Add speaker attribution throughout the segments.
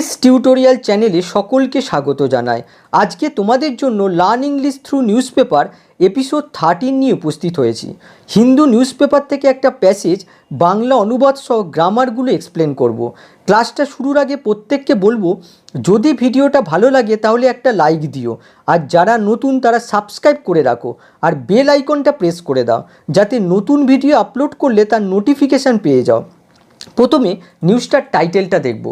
Speaker 1: English tutorial চ্যানেলে সকলকে স্বাগত জানাই। আজকে তোমাদের জন্য learn English through news paper episode 13 নিয়ে উপস্থিত হয়েছি। হিন্দু নিউজ পেপার থেকে একটা প্যাসেজ বাংলা অনুবাদ সহ গ্রামারগুলো এক্সপ্লেন করব। ক্লাসটা শুরুর আগে প্রত্যেককে বলবো, যদি ভিডিওটা ভালো লাগে তাহলে একটা লাইক দিও, আর যারা নতুন তারা সাবস্ক্রাইব করে রাখো আর বেল আইকনটা প্রেস করে দাও, যাতে নতুন ভিডিও আপলোড করলে তার নোটিফিকেশান পেয়ে যাও। প্রথমে নিউজটার টাইটেলটা দেখব,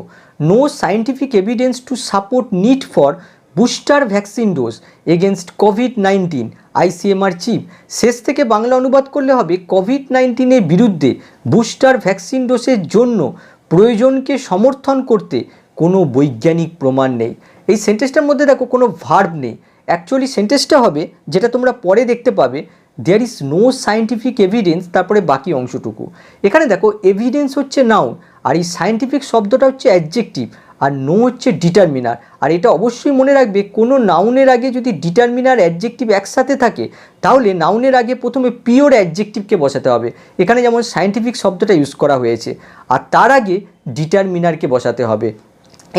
Speaker 1: no scientific evidence to support need for booster vaccine dose against কোভিড-19, আইসিএমআর চিফ। শেষ থেকে বাংলা অনুবাদ করলে হবে, কোভিড-19-এর বিরুদ্ধে বুস্টার ভ্যাকসিন ডোজের জন্য প্রয়োজনকে সমর্থন করতে কোনো বৈজ্ঞানিক প্রমাণ নেই। এই সেন্টেন্সটার মধ্যে দেখো কোনো ভার্ব নেই। অ্যাকচুয়ালি সেন্টেন্সটা হবে, যেটা তোমরা পরে দেখতে পাবে, there is no scientific evidence, তারপরে বাকি অংশটুকু। এখানে দেখো এভিডেন্স হচ্ছে নাউন, আর এই সায়েন্টিফিক শব্দটা হচ্ছে অ্যাডজেক্টিভ, আর নো হচ্ছে ডিটারমিনার। আর এটা অবশ্যই মনে রাখবে, কোনো নাউনের আগে যদি ডিটারমিনার অ্যাডজেক্টিভ একসাথে থাকে তাহলে নাউনের আগে প্রথমে পিওর অ্যাডজেক্টিভকে বসাতে হবে। এখানে যেমন সায়েন্টিফিক শব্দটা ইউজ করা হয়েছে, আর তার আগে ডিটারমিনারকে বসাতে হবে।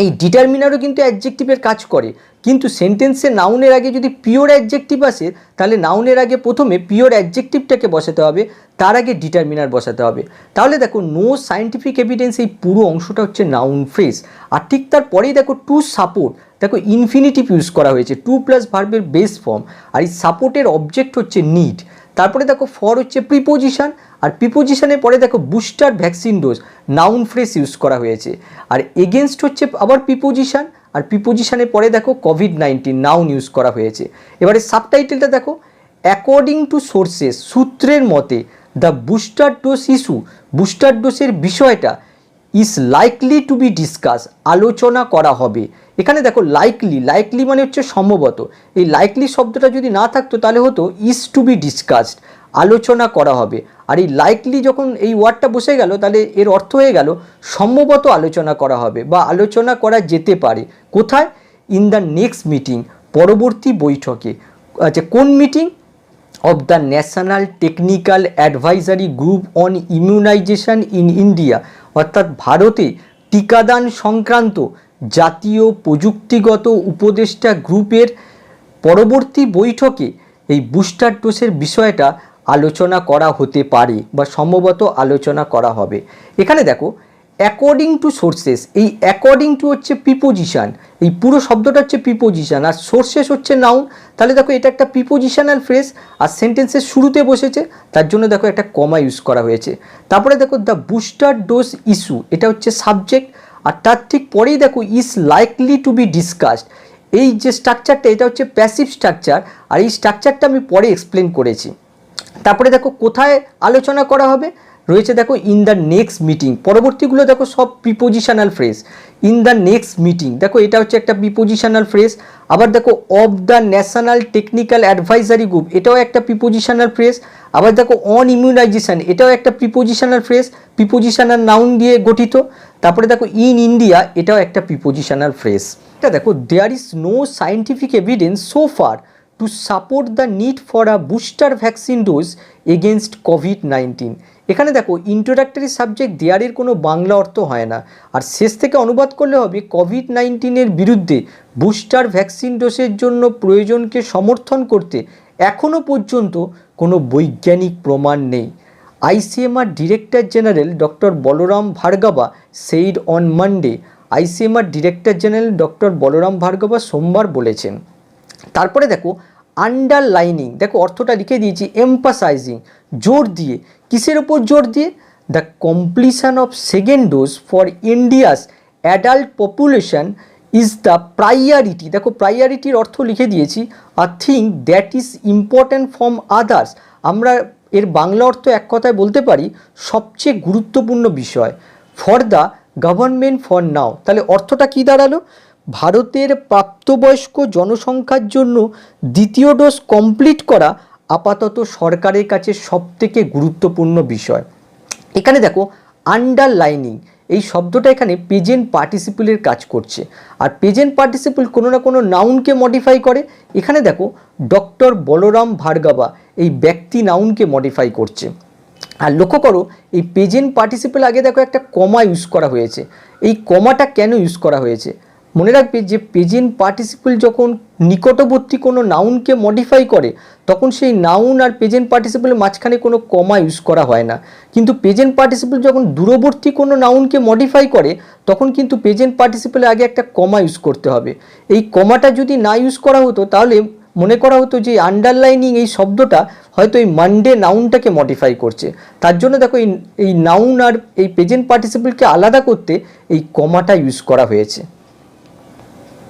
Speaker 1: এই ডিটারমিনারও কিন্তু অ্যাডজেক্টিভের কাজ করে, কিন্তু সেন্টেন্সে নাউনের আগে যদি পিওর অ্যাডজেক্টিভ আসে তাহলে নাউনের আগে প্রথমে পিওর অ্যাডজেক্টিভটাকে বসাতে হবে, তার আগে ডিটারমিনার বসাতে হবে। তাহলে দেখো নো সায়েন্টিফিক এভিডেন্স, এই পুরো অংশটা হচ্ছে নাউন ফ্রেজ। আর ঠিক তারপরেই দেখো টু সাপোর্ট, দেখো ইনফিনিটিভ ইউজ করা হয়েছে, টু প্লাস ভার্বের বেস ফর্ম, আর এই সাপোর্টের অবজেক্ট হচ্ছে নিড। তারপরে দেখো ফর হচ্ছে প্রিপোজিশন, আর প্রিপোজিশনের পরে দেখো booster vaccine dose, noun phrase use করা হয়েছে। আর এগেনস্ট হচ্ছে আবার প্রিপোজিশন, আর প্রিপোজিশনের পরে দেখো কোভিড-19, নাউন ইউজ করা হয়েছে। এবারে সাবটাইটেলটা দেখো, অ্যাকর্ডিং টু সোর্সেস, সূত্রের মতে, the booster dose issue, booster ডোজের বিষয়টা is likely to be discuss, আলোচনা করা হবে। এখানে দেখো লাইকলি, লাইকলি মানে হচ্ছে সম্ভবত। এই লাইকলি শব্দটা যদি না থাকতো তাহলে হতো ইজ টু বি ডিসকাসড, আলোচনা করা হবে। আর এই লাইকলি যখন এই ওয়ার্ডটা বসে গেল তাহলে এর অর্থ হয়ে গেল সম্ভবত আলোচনা করা হবে বা আলোচনা করা যেতে পারে। কোথায়? ইন দ্য নেক্সট মিটিং, পরবর্তী বৈঠকে। আচ্ছা, কোন meeting? Of the national technical advisory group on immunisation in India, অর্থাৎ ভারতে টিকাদান সংক্রান্ত জাতীয় প্রযুক্তিগত উপদেষ্টা গ্রুপের পরবর্তী বৈঠকে এই বুস্টার ডোজের বিষয়টা আলোচনা করা হতে পারে বা সম্ভবত আলোচনা করা হবে। এখানে দেখো অ্যাকর্ডিং টু সোর্সেস, এই অ্যাকর্ডিং টু হচ্ছে প্রিপোজিশন, এই পুরো শব্দটা হচ্ছে প্রিপোজিশন, আর সোর্সেস হচ্ছে নাউন। তাহলে দেখো এটা একটা প্রিপোজিশনাল ফ্রেজ, আর সেন্টেন্সের শুরুতে বসেছে, তার জন্য দেখো একটা কমা ইউজ করা হয়েছে। তারপরে দেখো দ্য বুস্টার ডোজ ইস্যু, এটা হচ্ছে সাবজেক্ট, আর তার ঠিক পরেই দেখো is likely to be discussed. এই যে স্ট্রাকচারটা, এটা হচ্ছে প্যাসিভ স্ট্রাকচার, আর এই স্ট্রাকচারটা আমি পরে এক্সপ্লেন করেছি। তারপরে দেখো কোথায় আলোচনা করা হবে রয়েছে, দেখো ইন দ্য নেক্সট মিটিং, পরবর্তীগুলো দেখো সব prepositional phrase. In the next meeting, দেখো এটা হচ্ছে একটা প্রিপোজিশনাল ফ্রেজ। আবার দেখো of the national technical advisory group, এটাও একটা প্রিপোজিশনাল ফ্রেজ। আবার দেখো অন ইমিউনাইজেশন, এটাও একটা প্রিপোজিশনাল ফ্রেজ, প্রিপোজিশনাল নাউন দিয়ে গঠিত। তারপরে দেখো ইন ইন্ডিয়া, এটাও একটা প্রিপোজিশনাল ফ্রেজ। এটা দেখো there is no scientific evidence so far to support the need for a booster vaccine dose against কোভিড-19। এখানে দেখো ইন্ট্রোডাক্টরি সাবজেক্ট দেয়ারের কোনো বাংলা অর্থ হয় না, আর শেষ থেকে অনুবাদ করলে হবে কোভিড-19-এর বিরুদ্ধে বুস্টার ভ্যাকসিন ডোজের জন্য প্রয়োজনকে সমর্থন করতে এখনও পর্যন্ত কোনো বৈজ্ঞানিক প্রমাণ নেই। ICMR director general doctor Balram Bhargava said on Monday, ICMR director general doctor Balram Bhargava সোমবার বলেছেন। তারপরে দেখো আন্ডারলাইনিং, দেখো অর্থটা লিখে দিয়েছি, এমফাসাইজিং, জোর দিয়ে। কিসের ওপর জোর দিয়ে? The completion of second dose for India's adult population is the priority. দেখো প্রায়োরিটির অর্থ লিখে দিয়েছি, a thing that is important from others. আমরা এর বাংলা অর্থ এক কথায় বলতে পারি সবচেয়ে গুরুত্বপূর্ণ বিষয়। For the government for now, তাহলে অর্থটা কী দাঁড়ালো? ভারতের প্রাপ্তবয়স্ক জনসংখ্যার জন্য দ্বিতীয় ডোজ কমপ্লিট করা আপাতত সরকারের কাছে সবথেকে গুরুত্বপূর্ণ বিষয়। এখানে দেখো আন্ডারলাইনিং, এই শব্দটা এখানে প্রেজেন্ট পার্টিসিপলের কাজ করছে, আর প্রেজেন্ট পার্টিসিপল কোনো না কোনো নাউনকে মডিফাই করে। এখানে দেখো ডক্টর বলরাম ভার্গবা এই ব্যক্তি নাউনকে মডিফাই করছে। আর লক্ষ্য করো এই প্রেজেন্ট পার্টিসিপল আগে দেখো একটা কমা ইউজ করা হয়েছে। এই কমাটা কেন ইউজ করা হয়েছে? মনে রাখবে যে প্রেজেন্ট পার্টিসিপল যখন নিকটবর্তী কোনো নাউনকে মডিফাই করে তখন সেই নাউন আর প্রেজেন্ট পার্টিসিপলের মাঝখানে কোনো কমা ইউজ করা হয় না, কিন্তু প্রেজেন্ট পার্টিসিপল যখন দূরবর্তী কোনো নাউনকে মডিফাই করে তখন কিন্তু প্রেজেন্ট পার্টিসিপলের আগে একটা কমা ইউজ করতে হবে। এই কমাটা যদি না ইউজ করা হতো তাহলে মনে করা হতো যে আন্ডারলাইনিং এই শব্দটা হয়তো এই মানডে নাউনটাকে মডিফাই করছে। তার জন্য দেখো এই নাউন আর এই প্রেজেন্ট পার্টিসিপলকে আলাদা করতে এই কমাটা ইউজ করা হয়েছে।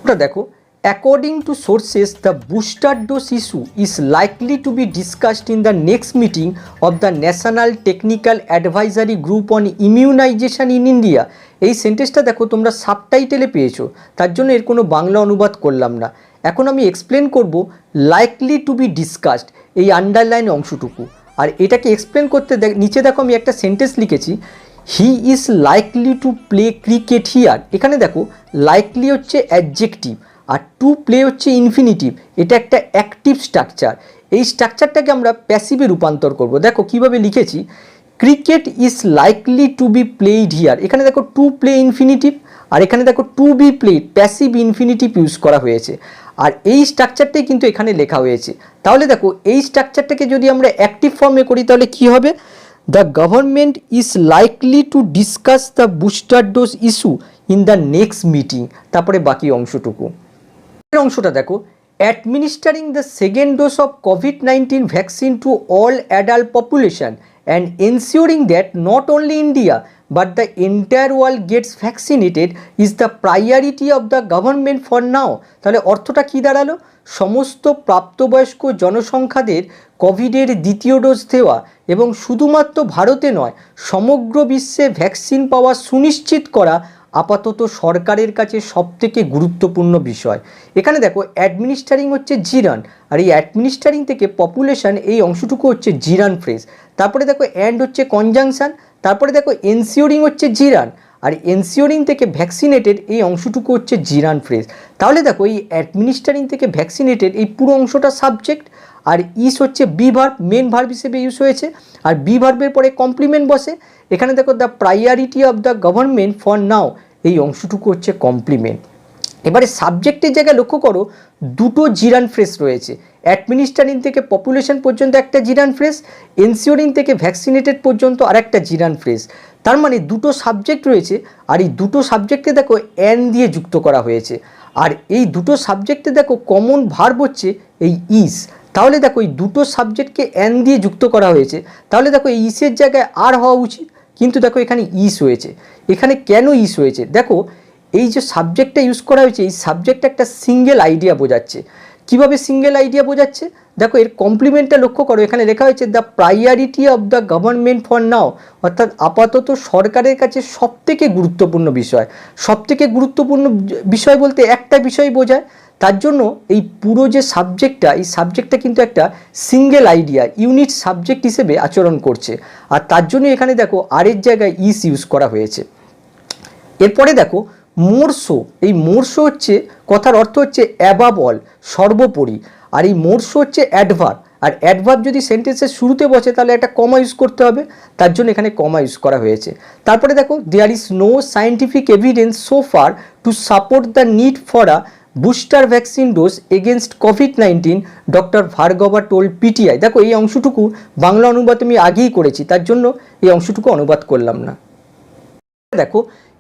Speaker 1: ওটা দেখো, according to sources the booster dose issue is likely to be discussed in the next meeting of the national technical advisory group on immunisation in India. এই সেন্টেন্সটা দেখো তোমরা সাবটাইটেলে পেয়েছো, তার জন্য এর কোনো বাংলা অনুবাদ করলাম না। এখন আমি এক্সপ্লেন করব লাইকলি টু বি ডিসকাসড এই আন্ডারলাইন অংশটুকু। আর এটাকে এক্সপ্লেন করতে নিচে দেখো আমি একটা সেন্টেন্স লিখেছি, he is likely to play cricket here. এখানে দেখো লাইকলি হচ্ছে অ্যাডজেক্টিভ আর টু প্লে হচ্ছে ইনফিনিটিভ, এটা একটা অ্যাক্টিভ স্ট্রাকচার। এই স্ট্রাকচারটাকে আমরা প্যাসিভে রূপান্তর করব। দেখো কিভাবে লিখেছি, cricket is likely to be played here. এখানে দেখো টু প্লে ইনফিনিটিভ আর এখানে দেখো to be played passive infinitive use করা হয়েছে। আর এই স্ট্রাকচারটাই কিন্তু এখানে লেখা হয়েছে। তাহলে দেখো এই স্ট্রাকচারটাকে যদি আমরা অ্যাক্টিভ ফর্মে করি তাহলে কি হবে, the government is likely to discuss the booster dose issue in the next meeting. তারপরে বাকি অংশটুকু, অংশটা দেখো, administering the second dose of কোভিড-19 vaccine to all adult population and ensuring that not only India but the entire world gets vaccinated is the priority of the government for now. তাহলে অর্থটা কী দাঁড়ালো, সমস্ত প্রাপ্তবয়স্ক জনসংখ্যাদের কোভিডের দ্বিতীয় ডোজ দেওয়া এবং শুধুমাত্র ভারতে নয় সমগ্র বিশ্বে ভ্যাকসিন পাওয়া সুনিশ্চিত করা আপাতত সরকারের কাছে সবথেকে গুরুত্বপূর্ণ বিষয়। এখানে দেখো অ্যাডমিনিস্টারিং হচ্ছে জিরান আর এই অ্যাডমিনিস্টারিং থেকে পপুলেশন এই অংশটুকু হচ্ছে জিরান ফ্রেজ। তারপরে দেখো অ্যান্ড হচ্ছে কনজাংশন, তারপরে দেখো এনশিওরিং হচ্ছে জিরান আর এনশিওরিং থেকে ভ্যাকসিনেটেড এই অংশটুকু হচ্ছে জিরান ফ্রেজ। তাহলে দেখো এই অ্যাডমিনিস্টারিং থেকে ভ্যাকসিনেটেড এই পুরো অংশটা সাবজেক্ট আর ইস হচ্ছে বি ভার্ব, মেন ভার্ব হিসেবে ইউজ হয়েছে আর বি ভার্বের পরে কমপ্লিমেন্ট বসে। এখানে দেখো the priority of the government for নাও এই অংশটুকু হচ্ছে কমপ্লিমেন্ট। এবারে সাবজেক্টের জায়গায় লক্ষ্য করো দুটো জিরান ফ্রেজ রয়েছে, অ্যাডমিনিস্টারিং থেকে পপুলেশন পর্যন্ত একটা জিরান ফ্রেজ, এনশিওরিং থেকে ভ্যাকসিনেটেড পর্যন্ত আর একটা জিরান ফ্রেজ। তার মানে দুটো সাবজেক্ট রয়েছে আর এই দুটো সাবজেক্টে দেখো অ্যান দিয়ে যুক্ত করা হয়েছে আর এই দুটো সাবজেক্টে দেখো কমন ভার্ব হচ্ছে এই ইস। তাহলে দেখো এই দুটো সাবজেক্টকে অ্যান দিয়ে যুক্ত করা হয়েছে, তাহলে দেখো এই ইসের জায়গায় আর হওয়া উচিত, কিন্তু দেখো এখানে ইস হয়েছে। এখানে কেন ইস হয়েছে, দেখো এই যে সাবজেক্টটা ইউজ করা হয়েছে এই সাবজেক্টটা একটা সিঙ্গেল আইডিয়া বোঝাচ্ছে। কিভাবে সিঙ্গেল আইডিয়া বোঝাচ্ছে, দেখো এর কমপ্লিমেন্টটা লক্ষ্য করো, এখানে লেখা হয়েছে the priority of the government for নাও, অর্থাৎ আপাতত সরকারের কাছে সবথেকে গুরুত্বপূর্ণ বিষয়। সবথেকে গুরুত্বপূর্ণ বিষয় বলতে একটা বিষয় বোঝায়, তার জন্য এই পুরো যে সাবজেক্টটা এই সাবজেক্টটা কিন্তু একটা সিঙ্গেল আইডিয়া ইউনিট সাবজেক্ট হিসেবে আচরণ করছে আর তার জন্য এখানে দেখো আরের জায়গায় ইস ইউজ করা হয়েছে। এরপরে দেখো মোরসো, এই মোরসো হচ্ছে কথার অর্থ হচ্ছে অ্যাবাব অল, সর্বোপরি, আর এই মোরসো হচ্ছে অ্যাডভার্ব আর অ্যাডভার্ব যদি সেন্টেন্সের শুরুতে বসে তাহলে একটা কমা ইউজ করতে হবে, তার জন্য এখানে কমা ইউজ করা হয়েছে। তারপরে দেখো there is no scientific evidence so far to support the need for a booster vaccine dose against কোভিড-19 ডক্টর ভার্গবা টোল্ড পিটিআই। দেখো এই অংশটুকু বাংলা অনুবাদ আমি আগেই করেছি, তার জন্য এই অংশটুকু অনুবাদ করলাম না। দেখো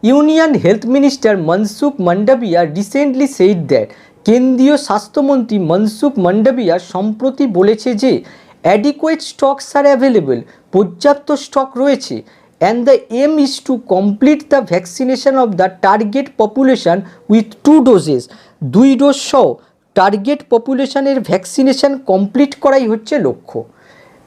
Speaker 1: union health minister Mansukh Mandaviya recently said that, কেন্দ্রীয় স্বাস্থ্যমন্ত্রী মনসুখ মান্ডাভিয়া সম্প্রতি বলেছে যে অ্যাডিকুয়েট স্টকস আর অ্যাভেলেবল, পর্যাপ্ত স্টক রয়েছে, and the aim is to complete the vaccination of the target population with 2 doses, 2 dose সহ টার্গেট পপুলেশনের ভ্যাকসিনেশন কমপ্লিট করাই হচ্ছে লক্ষ্য।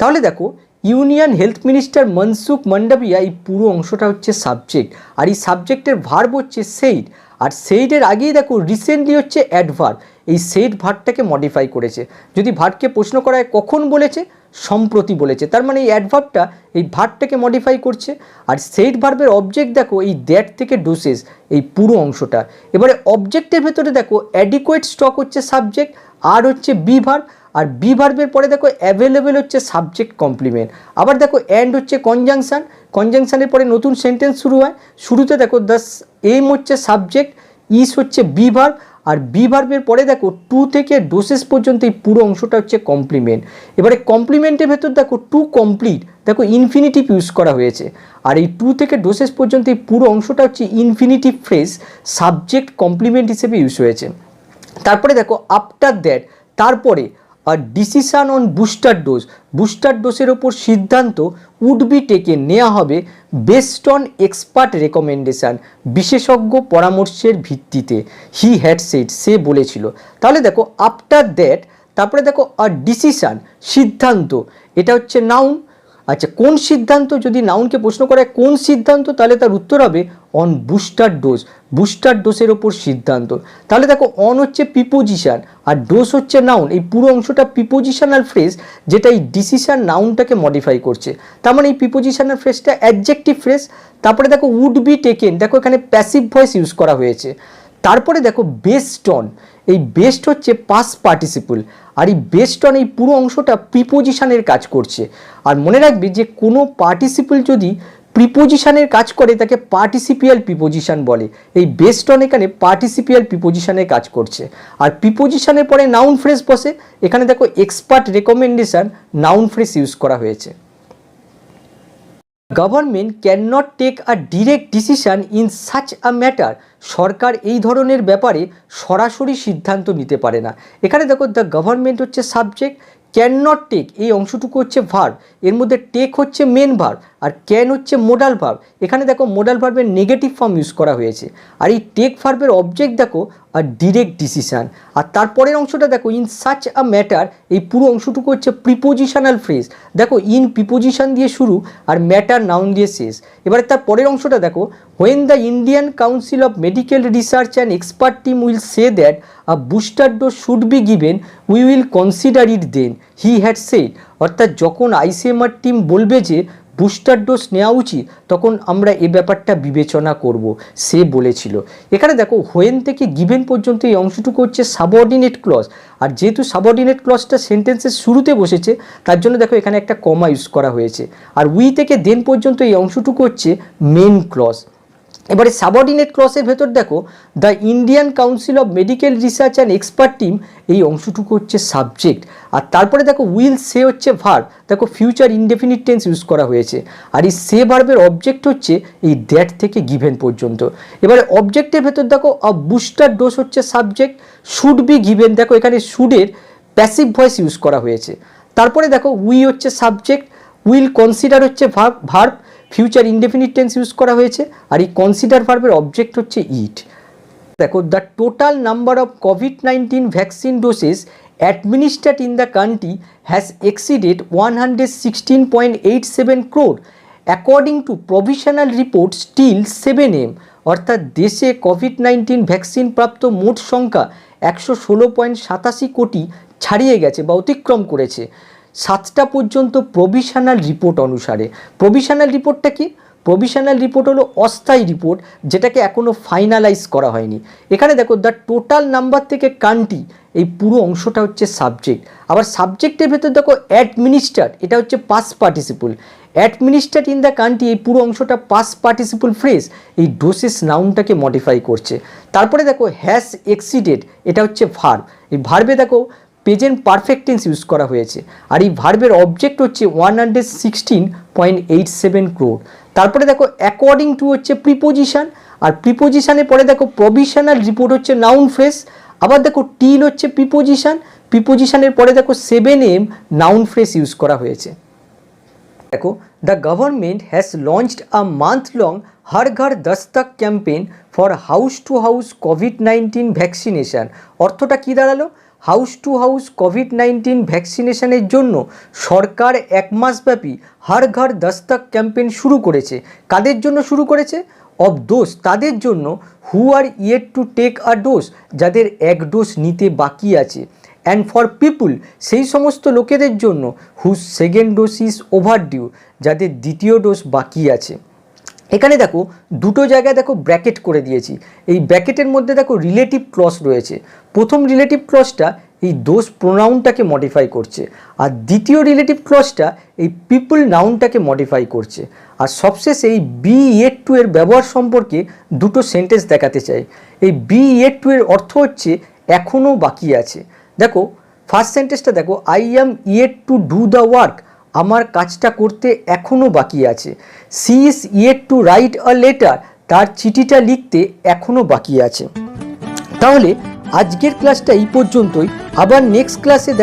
Speaker 1: তাহলে দেখো union health minister Mansukh Mandaviya এই পুরো অংশটা হচ্ছে সাবজেক্ট আর এই সাবজেক্টের ভার্ব হচ্ছে সেইড আর সেইডের আগেই দেখো রিসেন্টলি হচ্ছে অ্যাডভার্ব, এই সেইড ভার্বটাকে মডিফাই করেছে। যদি ভার্বকে প্রশ্ন করা হয় কখন বলেছে, সম্প্রতি বলেছে, তার মানে এই অ্যাডভার্বটা এই ভার্বটাকে মডিফাই করছে। আর সেইড ভার্বের অবজেক্ট দেখো এই দ্যাট থেকে ডোসেস এই পুরো অংশটা। এবারে অবজেক্টের ভেতরে দেখো অ্যাডিকুয়েট স্টক হচ্ছে সাবজেক্ট আর হচ্ছে বি ভার্ব আর বি ভার্বের পরে দেখো অ্যাভেলেবেল হচ্ছে সাবজেক্ট কমপ্লিমেন্ট, আবার দেখো অ্যান্ড হচ্ছে কনজাংশন, কনজাংশনের পরে নতুন সেন্টেন্স শুরু হয়, শুরুতে দেখো দ্য এম হচ্ছে সাবজেক্ট, ইস হচ্ছে বি ভার্ব, আর বি ভার্বের পরে দেখো টু থেকে ডোসেস পর্যন্ত এই পুরো অংশটা হচ্ছে কমপ্লিমেন্ট। এবারে কমপ্লিমেন্টের ভেতর দেখো টু কমপ্লিট, দেখো ইনফিনিটিভ ইউজ করা হয়েছে, আর এই টু থেকে ডোসেস পর্যন্ত এই পুরো অংশটা হচ্ছে ইনফিনিটিভ ফ্রেজ সাবজেক্ট কমপ্লিমেন্ট হিসেবে ইউজ হয়েছে। তারপরে দেখো আফটার দ্যাট, তারপরে আর decision on booster dose, booster ডোজের ওপর সিদ্ধান্ত উড বি টেকেন, নেওয়া হবে বেসড অন এক্সপার্ট রেকমেন্ডেশন, বিশেষজ্ঞ পরামর্শের ভিত্তিতে। হি হ্যাড সেড, সে বলেছিল। তাহলে দেখো আফটার দ্যাট, তারপরে দেখো আর ডিসিশন, সিদ্ধান্ত, এটা হচ্ছে নাউন। আচ্ছা, কোন সিদ্ধান্ত, যদি নাউনকে প্রশ্ন করে কোন সিদ্ধান্ত, তাহলে তার উত্তর হবে অন বুস্টার ডোজ, বুস্টার ডোজের ওপর সিদ্ধান্ত। তাহলে দেখো অন হচ্ছে প্রিপোজিশন আর ডোজ হচ্ছে নাউন, এই পুরো অংশটা প্রিপোজিশনাল ফ্রেজ যেটা এই ডিসিশন নাউনটাকে মডিফাই করছে। তার মানে এই প্রিপোজিশনাল ফ্রেজটা অ্যাডজেক্টিভ ফ্রেজ। তারপরে দেখো উড বি টেকেন, দেখো এখানে প্যাসিভ ভয়েস ইউজ করা হয়েছে। তারপরে দেখো বেসড অন, এই বেসড হচ্ছে পাস্ট পার্টিসিপল, আর এই বেসড অন এই পুরো অংশটা প্রিপোজিশনের কাজ করছে। আর মনে রাখবে যে কোনো পার্টিসিপল যদি প্রিপোজিশনের কাজ করে তাকে পার্টিসিপিয়াল প্রিপোজিশন বলে। এই বেসড অন এখানে পার্টিসিপিয়াল প্রিপোজিশনের কাজ করছে, আর প্রিপোজিশনের পরে নাউন ফ্রেজ বসে। এখানে দেখো expert recommendation noun phrase use করা হয়েছে। Government can not take a direct decision in such a matter, সরকার এই ধরনের ব্যাপারে সরাসরি সিদ্ধান্ত নিতে পারে না। এখানে দেখো দ্য গভর্নমেন্ট হচ্ছে সাবজেক্ট, ক্যান নট টেক এই অংশটুকু হচ্ছে ভার্ব, এর মধ্যে টেক হচ্ছে মেন ভার্ব, আর ক্যান হচ্ছে মোডাল ভার্ব। এখানে দেখো মোডাল ভার্বের নেগেটিভ ফর্ম ইউজ করা হয়েছে, আর এই টেক ভার্বের অবজেক্ট দেখো আর ডিরেক্ট ডিসিশান। আর তারপরের অংশটা দেখো ইন সাচ আ ম্যাটার, এই পুরো অংশটুকু হচ্ছে প্রিপোজিশনাল ফ্রেজ। দেখো ইন প্রিপোজিশন দিয়ে শুরু আর ম্যাটার নাউন দিয়ে শেষ। এবারে তার পরের অংশটা দেখো when the Indian council of medical research and expert team will say that a booster dose should be given we will consider it then, he had said. অর্থাৎ যখন আইসিএমআর টিম বলবে যে বুস্টার ডোজ নেওয়া উচিত, তখন আমরা এ ব্যাপারটা বিবেচনা করব, সে বলেছিল। এখানে দেখো হোয়েন থেকে গিভেন পর্যন্ত এই অংশটুকু হচ্ছে সাবঅর্ডিনেট ক্লজ, আর যেহেতু সাবঅর্ডিনেট ক্লজটা সেন্টেন্সের শুরুতে বসেছে তার জন্য দেখো এখানে একটা কমা ইউজ করা হয়েছে। আর উই থেকে দেন পর্যন্ত এই অংশটুকু হচ্ছে মেন ক্লজ। এবারে সাবঅর্ডিনেট ক্লজের ভেতর দেখো the Indian council of medical research and expert team, এই অংশটুকু হচ্ছে সাবজেক্ট। আর তারপরে দেখো উইল সে হচ্ছে ভার্ব, দেখো ফিউচার ইনডেফিনিট টেন্স ইউজ করা হয়েছে, আর এই সে ভার্বের অবজেক্ট হচ্ছে এই দ্যাট থেকে গিভেন পর্যন্ত। এবারে অবজেক্টের ভেতর দেখো বুস্টার ডোজ হচ্ছে সাবজেক্ট, শুড বি গিভেন, দেখো এখানে শুডের প্যাসিভ ভয়েস ইউজ করা হয়েছে। তারপরে দেখো উই হচ্ছে সাবজেক্ট, উইল কনসিডার হচ্ছে verb, future indefinite tense use করা হয়েছে, আর এই কনসিডার ভার্বের অবজেক্ট হচ্ছে ইট। দেখো দ্য টোটাল নাম্বার অফ কোভিড-19 vaccine doses administered in the country has exceeded 116.87 crore according to provisional report still 7 AM। অর্থাৎ দেশে কোভিড-19 ভ্যাকসিন প্রাপ্ত মোট সংখ্যা 116.87 কোটি ছাড়িয়ে গেছে বা অতিক্রম করেছে 7টা পর্যন্ত প্রভিশনাল রিপোর্ট অনুসারে। প্রভিশনাল রিপোর্টটা কি? প্রভিশনাল রিপোর্ট হলো অস্থায়ী রিপোর্ট, যেটাকে এখনও ফাইনালাইজ করা হয়নি। এখানে দেখো দ্য টোটাল নাম্বার থেকে কান্ট্রি, এই পুরো অংশটা হচ্ছে সাবজেক্ট। আবার সাবজেক্টের ভেতর দেখো অ্যাডমিনিস্ট্রেড, এটা হচ্ছে past participle. Administered in the country, এই পুরো অংশটা পাস্ট পার্টিসিপল ফ্রেজ, এই ডোসেস নাউনটাকে মডিফাই করছে। তারপরে দেখো হ্যাজ এক্সিডেড, এটা হচ্ছে ভার্ব, এই ভার্বে দেখো প্রেজেন্ট পারফেক্ট টেন্স ইউজ করা হয়েছে, আর এই ভার্বের অবজেক্ট হচ্ছে 116.87 crore। তারপরে দেখো অ্যাকর্ডিং টু হচ্ছে প্রিপোজিশন, আর প্রিপোজিশনের পরে দেখো প্রভিশনাল রিপোর্ট হচ্ছে নাউন ফ্রেজ। আবার দেখো টিল হচ্ছে প্রিপোজিশন, প্রিপোজিশনের পরে দেখো 7 AM নাউন ফ্রেজ ইউজ করা হয়েছে। দেখো the government has launched a month long Har Ghar Dastak campaign for house to house কোভিড-19 ভ্যাকসিনেশন। অর্থটা কী দাঁড়ালো? হাউস টু হাউস কোভিড-19 ভ্যাকসিনেশনের জন্য সরকার 1 মাসব্যাপী হর ঘর দস্তক ক্যাম্পেইন শুরু করেছে। কাদের জন্য শুরু করেছে? অফ ডোজ, তাদের জন্য who are yet to take a dose, যাদের 1 ডোজ নিতে বাকি আছে। অ্যান্ড ফর পিপুল, সেই সমস্ত লোকেদের জন্য who second dose is overdue, যাদের 2য় ডোজ বাকি আছে। এখানে দেখো দুটো জায়গায় দেখো ব্র্যাকেট করে দিয়েছি, এই ব্র্যাকেটের মধ্যে দেখো রিলেটিভ ক্লজ রয়েছে। প্রথম রিলেটিভ ক্লজটা এই দোজ প্রোনাউনটাকে মডিফাই করছে, আর দ্বিতীয় রিলেটিভ ক্লজটা এই পিপল নাউনটাকে মডিফাই করছে। আর সবশেষে এই বি ইয়েট টু এর ব্যবহার সম্পর্কে দুটো সেন্টেন্স দেখাতে চাই। এই বি ইয়েট টু এর অর্থ হচ্ছে এখনও বাকি আছে। দেখো ফার্স্ট সেন্টেন্সটা দেখো, I am yet to do the work, আমার কাজটা করতে এখনও বাকি আছে। She is yet to write a letter, তার চিঠিটা লিখতে এখনও বাকি আছে। তাহলে আজকের ক্লাসটা এই পর্যন্তই, আবার নেক্সট ক্লাসে